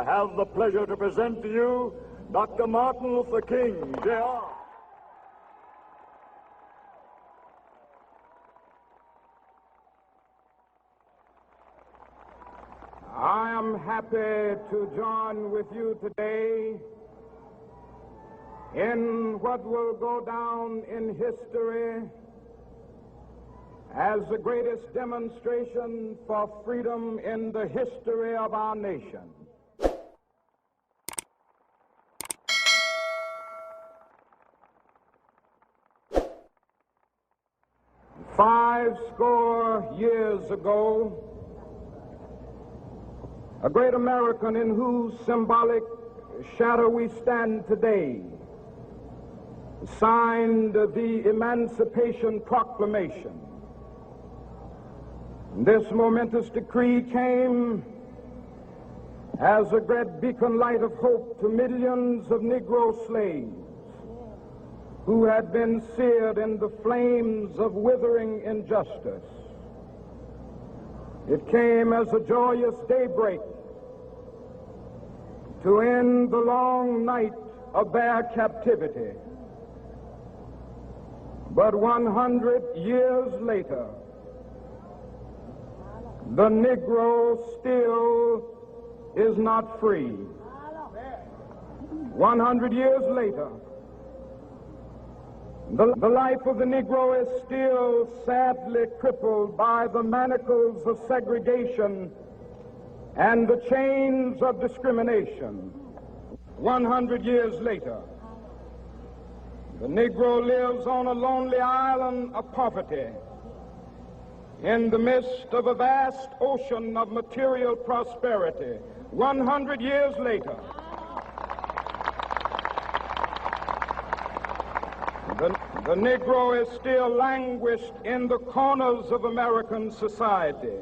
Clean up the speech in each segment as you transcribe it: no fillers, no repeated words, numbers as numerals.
have the pleasure to present to you Dr. Martin Luther King, Jr. I am happy to join with you today in what will go down in history as the greatest demonstration for freedom in the history of our nation. Five score years ago, a great American in whose symbolic shadow we stand today signed the Emancipation Proclamation. This momentous decree came as a great beacon light of hope to millions of Negro slaves who had been seared in the flames of withering injustice. It came as a joyous daybreak to end the long night of their captivity. But 100 years later, the Negro still is not free. 100 years later, the life of the Negro is still sadly crippled by the manacles of segregation and the chains of discrimination. 100 years later, the Negro lives on a lonely island of poverty in the midst of a vast ocean of material prosperity. 100 years later, the Negro is still languished in the corners of American society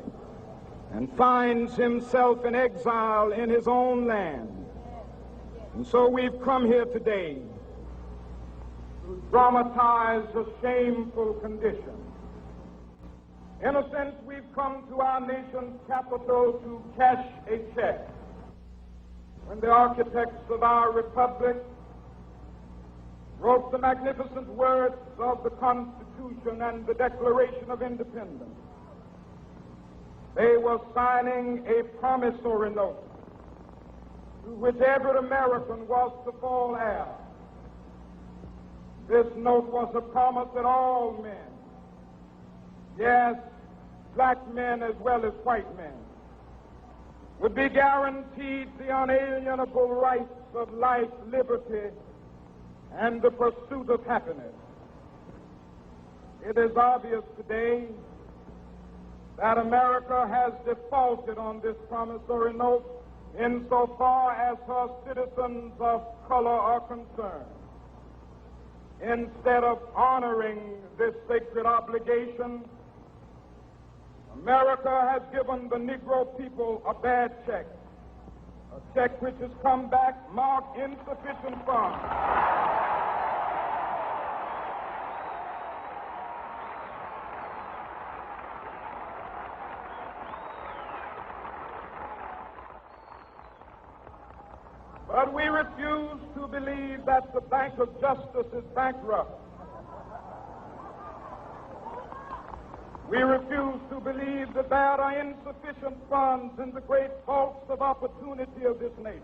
and finds himself in exile in his own land. And so we've come here today to dramatize a shameful condition. In a sense, we've come to our nation's capital to cash a check. When the architects of our republic wrote the magnificent words of the Constitution and the Declaration of Independence, they were signing a promissory note to which every American was to fall heir. This note was a promise that all men, yes, black men as well as white men, would be guaranteed the unalienable rights of life, liberty, and the pursuit of happiness. It is obvious today that America has defaulted on this promissory note insofar as her citizens of color are concerned. Instead of honoring this sacred obligation, America has given the Negro people a bad check, a check which has come back marked insufficient funds. But we refuse to believe that the Bank of Justice is bankrupt. We refuse to believe that there are insufficient funds in the great vaults of opportunity of this nation.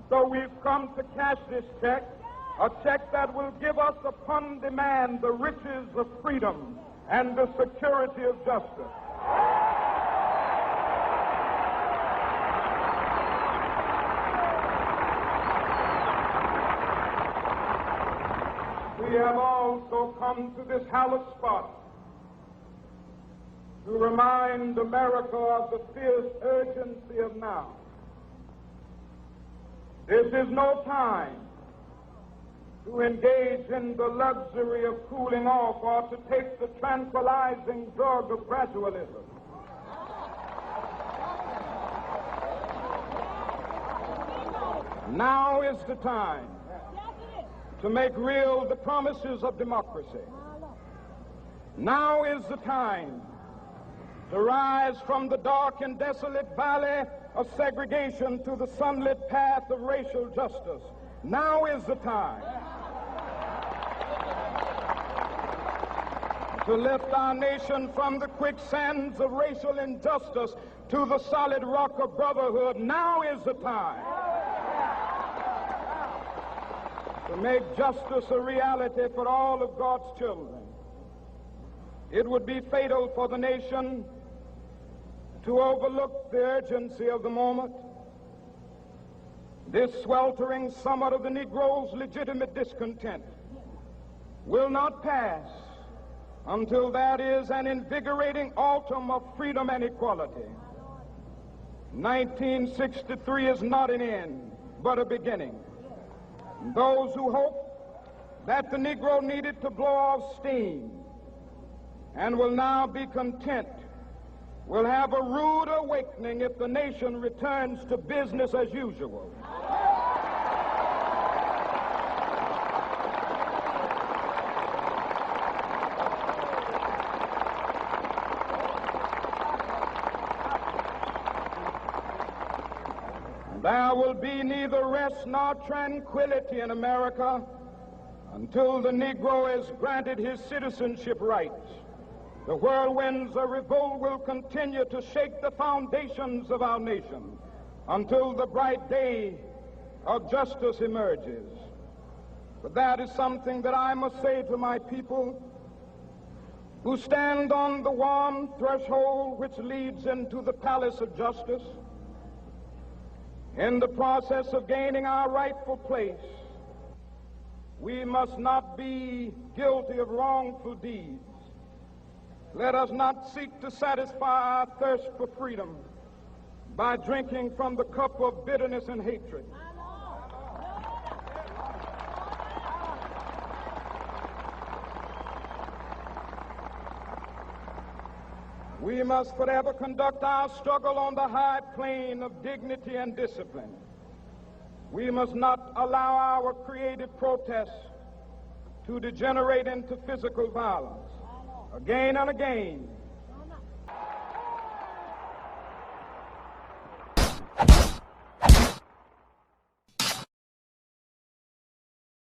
So we've come to cash this check, a check that will give us upon demand the riches of freedom and the security of justice. We have also come to this hallowed spot to remind America of the fierce urgency of now. This is no time to engage in the luxury of cooling off or to take the tranquilizing drug of gradualism. Now is the time to make real the promises of democracy. Now is the time to rise from the dark and desolate valley of segregation to the sunlit path of racial justice. Now is the time to lift our nation from the quicksands of racial injustice to the solid rock of brotherhood. Now is the time to make justice a reality for all of God's children. It would be fatal for the nation to overlook the urgency of the moment. This sweltering summit of the Negro's legitimate discontent will not pass until that is an invigorating autumn of freedom and equality. 1963 is not an end, but a beginning. Those who hope that the Negro needed to blow off steam and will now be content will have a rude awakening if the nation returns to business as usual. There will be neither rest nor tranquility in America until the Negro is granted his citizenship rights. The whirlwinds of revolt will continue to shake the foundations of our nation until the bright day of justice emerges. But that is something that I must say to my people who stand on the warm threshold which leads into the palace of justice. In the process of gaining our rightful place, we must not be guilty of wrongful deeds. Let us not seek to satisfy our thirst for freedom by drinking from the cup of bitterness and hatred. We must forever conduct our struggle on the high plane of dignity and discipline. We must not allow our creative protests to degenerate into physical violence. Again and again,